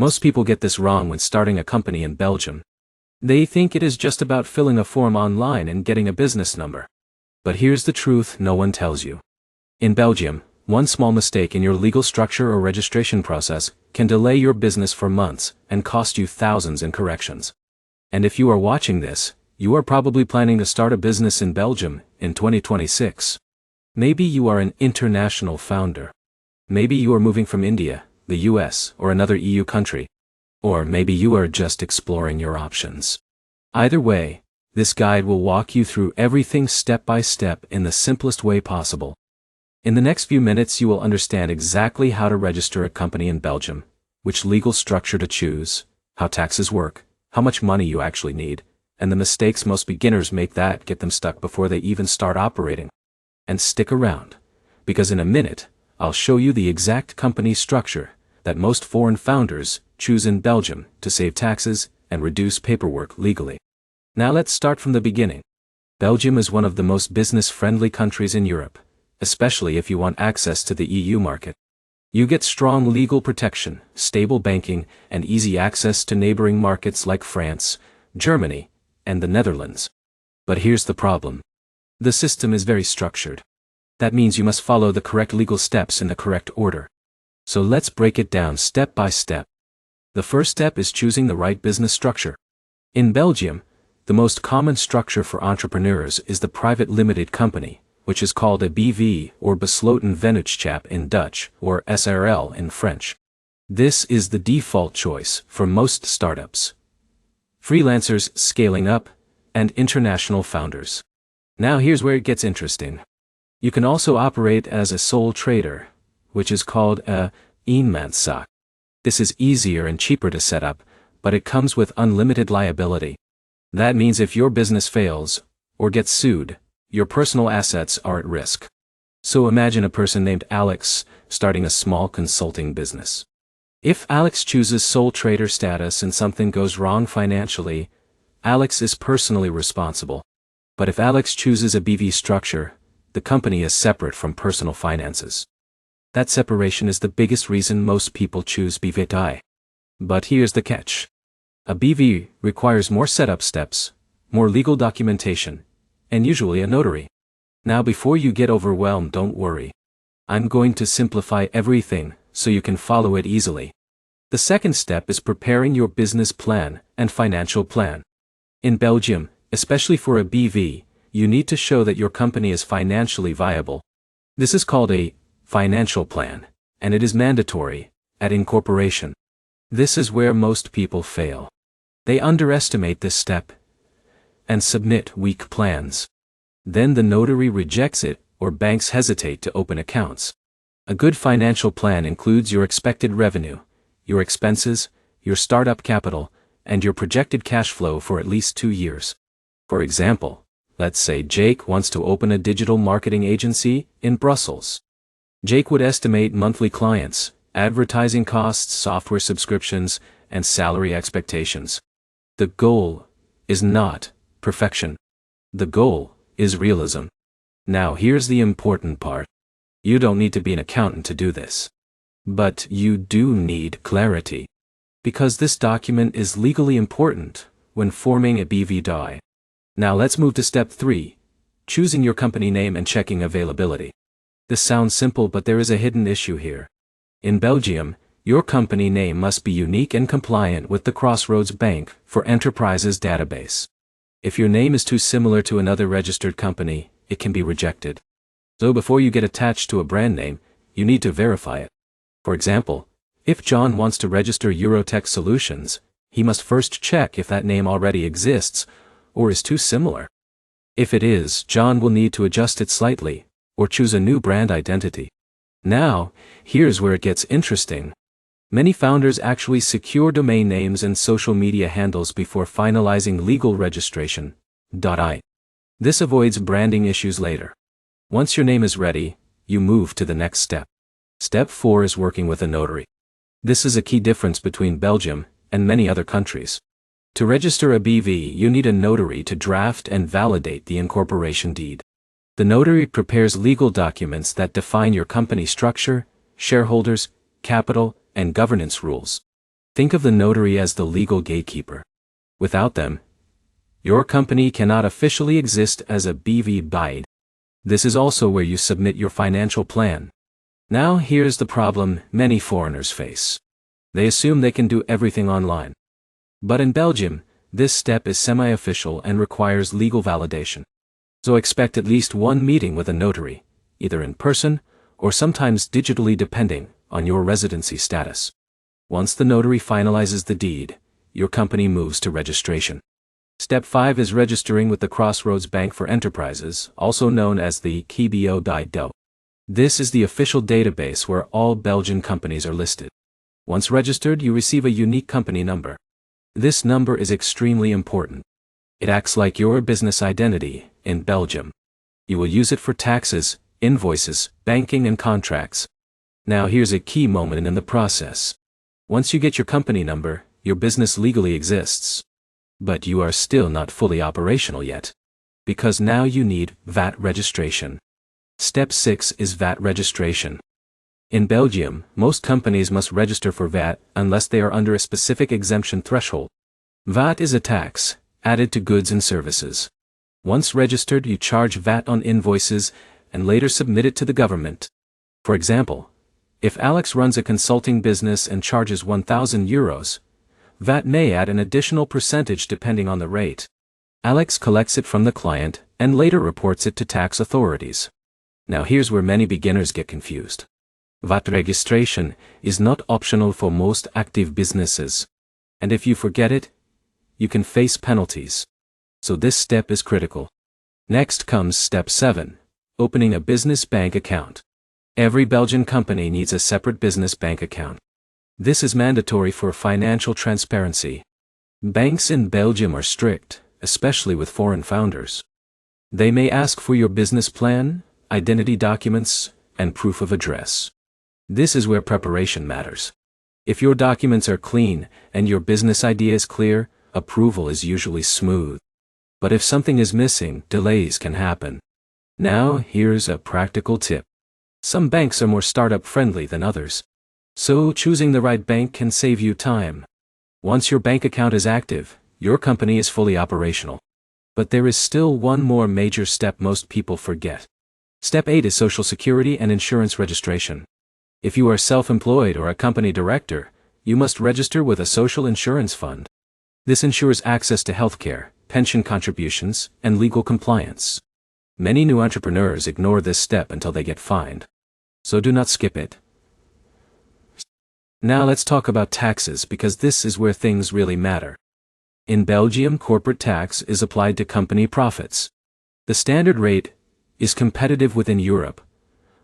Most people get this wrong when starting a company in Belgium. They think it is just about filling a form online and getting a business number. But here's the truth no one tells you. In Belgium, one small mistake in your legal structure or registration process can delay your business for months and cost you thousands in corrections. And if you are watching this, you are probably planning to start a business in Belgium in 2026. Maybe you are an international founder. Maybe you are moving from India, the US, or another EU country. Or maybe you are just exploring your options. Either way, this guide will walk you through everything step by step in the simplest way possible. In the next few minutes you will understand exactly how to register a company in Belgium, which legal structure to choose, how taxes work, how much money you actually need, and the mistakes most beginners make that get them stuck before they even start operating. And stick around, because in a minute, I'll show you the exact company structure that most foreign founders choose in Belgium to save taxes and reduce paperwork legally. Now let's start from the beginning. Belgium is one of the most business-friendly countries in Europe, especially if you want access to the EU market. You get strong legal protection, stable banking, and easy access to neighboring markets like France, Germany, and the Netherlands. But here's the problem. The system is very structured. That means you must follow the correct legal steps in the correct order. So let's break it down step by step. The first step is choosing the right business structure. In Belgium, the most common structure for entrepreneurs is the private limited company, which is called a BV or Besloten Vennootschap in Dutch, or SRL in French. This is the default choice for most startups, freelancers scaling up, and international founders. Now here's where it gets interesting. You can also operate as a sole trader, which is called a eenmanszaak. This is easier and cheaper to set up, but it comes with unlimited liability. That means if your business fails, or gets sued, your personal assets are at risk. So imagine a person named Alex starting a small consulting business. If Alex chooses sole trader status and something goes wrong financially, Alex is personally responsible. But if Alex chooses a BV structure, the company is separate from personal finances. That separation is the biggest reason most people choose BV. But here's the catch. A BV requires more setup steps, more legal documentation, and usually a notary. Now before you get overwhelmed, don't worry. I'm going to simplify everything so you can follow it easily. The second step is preparing your business plan and financial plan. In Belgium, especially for a BV, you need to show that your company is financially viable. This is called a financial plan, and it is mandatory at incorporation. This is where most people fail. They underestimate this step and submit weak plans. Then the notary rejects it, or banks hesitate to open accounts. A good financial plan includes your expected revenue, your expenses, your startup capital, and your projected cash flow for at least 2 years. For example, let's say Jake wants to open a digital marketing agency in Brussels. Jake would estimate monthly clients, advertising costs, software subscriptions, and salary expectations. The goal is not perfection. The goal is realism. Now here's the important part. You don't need to be an accountant to do this. But you do need clarity. Because this document is legally important when forming a BV. Now let's move to step 3, choosing your company name and checking availability. This sounds simple, but there is a hidden issue here. In Belgium, your company name must be unique and compliant with the Crossroads Bank for Enterprises database. If your name is too similar to another registered company, it can be rejected. So before you get attached to a brand name, you need to verify it. For example, if John wants to register Eurotech Solutions, he must first check if that name already exists or is too similar. If it is, John will need to adjust it slightly, or choose a new brand identity. Now, here's where it gets interesting. Many founders actually secure domain names and social media handles before finalizing legal registration. This avoids branding issues later. Once your name is ready, you move to the next step. Step 4 is working with a notary. This is a key difference between Belgium and many other countries. To register a BV, you need a notary to draft and validate the incorporation deed. The notary prepares legal documents that define your company structure, shareholders, capital, and governance rules. Think of the notary as the legal gatekeeper. Without them, your company cannot officially exist as a BV bide. This is also where you submit your financial plan. Now here's the problem many foreigners face. They assume they can do everything online. But in Belgium, this step is semi-official and requires legal validation. So expect at least one meeting with a notary, either in person or sometimes digitally depending on your residency status. Once the notary finalizes the deed, your company moves to registration. Step 5 is registering with the Crossroads Bank for Enterprises, also known as the KBO.do. This is the official database where all Belgian companies are listed. Once registered, you receive a unique company number. This number is extremely important. It acts like your business identity in Belgium. You will use it for taxes, invoices, banking and contracts. Now here's a key moment in the process. Once you get your company number, your business legally exists. But you are still not fully operational yet. Because now you need VAT registration. Step 6 is VAT registration. In Belgium, most companies must register for VAT unless they are under a specific exemption threshold. VAT is a tax added to goods and services. Once registered, you charge VAT on invoices and later submit it to the government. For example, if Alex runs a consulting business and charges €1,000, VAT may add an additional percentage depending on the rate. Alex collects it from the client and later reports it to tax authorities. Now here's where many beginners get confused. VAT registration is not optional for most active businesses. And if you forget it, you can face penalties. So this step is critical. Next comes step 7, opening a business bank account. Every Belgian company needs a separate business bank account. This is mandatory for financial transparency. Banks in Belgium are strict, especially with foreign founders. They may ask for your business plan, identity documents, and proof of address. This is where preparation matters. If your documents are clean and your business idea is clear, approval is usually smooth. But if something is missing, delays can happen. Now here's a practical tip. Some banks are more startup friendly than others. So choosing the right bank can save you time. Once your bank account is active, your company is fully operational. But there is still one more major step most people forget. Step 8 is Social Security and Insurance registration. If you are self-employed or a company director, you must register with a social insurance fund. This ensures access to healthcare, pension contributions, and legal compliance. Many new entrepreneurs ignore this step until they get fined. So do not skip it. Now let's talk about taxes because this is where things really matter. In Belgium, corporate tax is applied to company profits. The standard rate is competitive within Europe,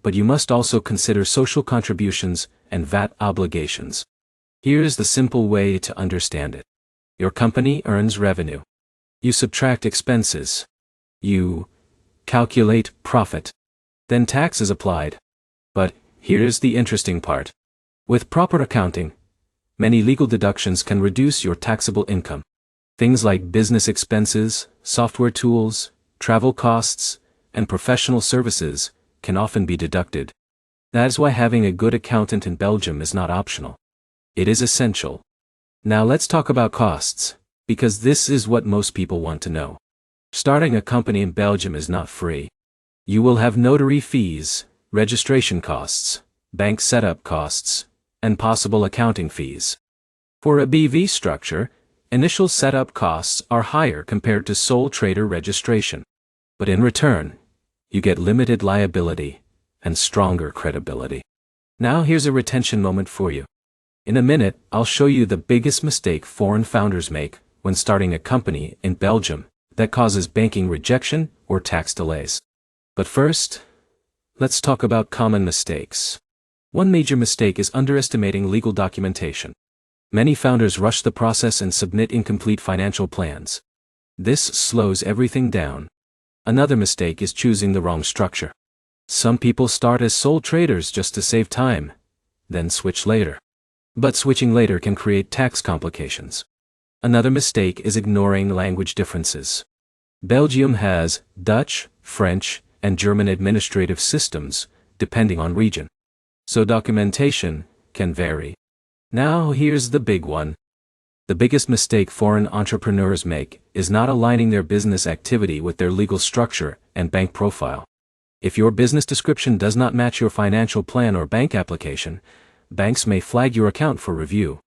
but you must also consider social contributions and VAT obligations. Here's the simple way to understand it. Your company earns revenue. You subtract expenses. You calculate profit. Then tax is applied. But here's the interesting part. With proper accounting, many legal deductions can reduce your taxable income. Things like business expenses, software tools, travel costs, and professional services can often be deducted. That is why having a good accountant in Belgium is not optional. It is essential. Now let's talk about costs, because this is what most people want to know. Starting a company in Belgium is not free. You will have notary fees, registration costs, bank setup costs, and possible accounting fees. For a BV structure, initial setup costs are higher compared to sole trader registration. But in return, you get limited liability and stronger credibility. Now here's a retention moment for you. In a minute, I'll show you the biggest mistake foreign founders make when starting a company in Belgium that causes banking rejection or tax delays. But first, let's talk about common mistakes. One major mistake is underestimating legal documentation. Many founders rush the process and submit incomplete financial plans. This slows everything down. Another mistake is choosing the wrong structure. Some people start as sole traders just to save time, then switch later. But switching later can create tax complications. Another mistake is ignoring language differences. Belgium has Dutch, French, and German administrative systems, depending on region. So documentation can vary. Now here's the big one. The biggest mistake foreign entrepreneurs make is not aligning their business activity with their legal structure and bank profile. If your business description does not match your financial plan or bank application, banks may flag your account for review.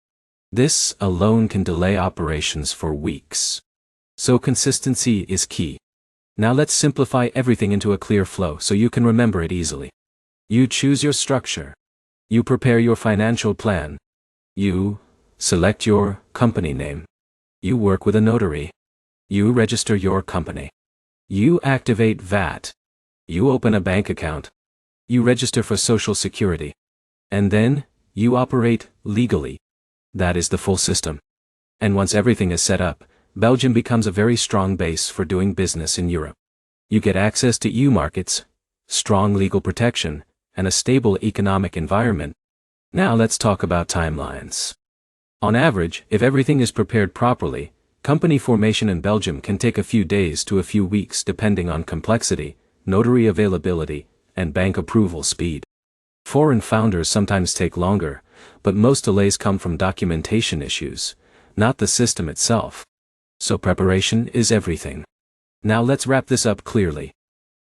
This alone can delay operations for weeks. So consistency is key. Now let's simplify everything into a clear flow so you can remember it easily. You choose your structure. You prepare your financial plan. You select your company name. You work with a notary. You register your company. You activate VAT. You open a bank account. You register for Social Security. And then, you operate legally. That is the full system. And once everything is set up, Belgium becomes a very strong base for doing business in Europe. You get access to EU markets, strong legal protection, and a stable economic environment. Now let's talk about timelines. On average, if everything is prepared properly, company formation in Belgium can take a few days to a few weeks depending on complexity, notary availability, and bank approval speed. Foreign founders sometimes take longer, but most delays come from documentation issues, not the system itself. So preparation is everything. Now let's wrap this up clearly.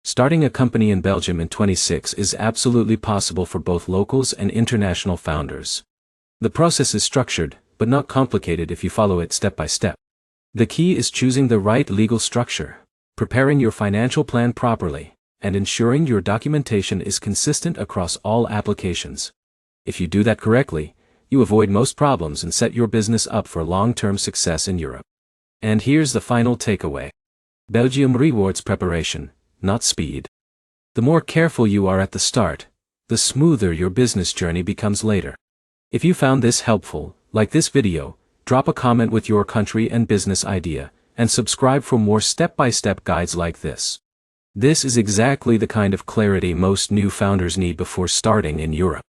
Starting a company in Belgium in 26 is absolutely possible for both locals and international founders. The process is structured, but not complicated if you follow it step by step. The key is choosing the right legal structure, preparing your financial plan properly, and ensuring your documentation is consistent across all applications. If you do that correctly, you avoid most problems and set your business up for long-term success in Europe. And here's the final takeaway. Belgium rewards preparation, not speed. The more careful you are at the start, the smoother your business journey becomes later. If you found this helpful, like this video, drop a comment with your country and business idea, and subscribe for more step-by-step guides like this. This is exactly the kind of clarity most new founders need before starting in Europe.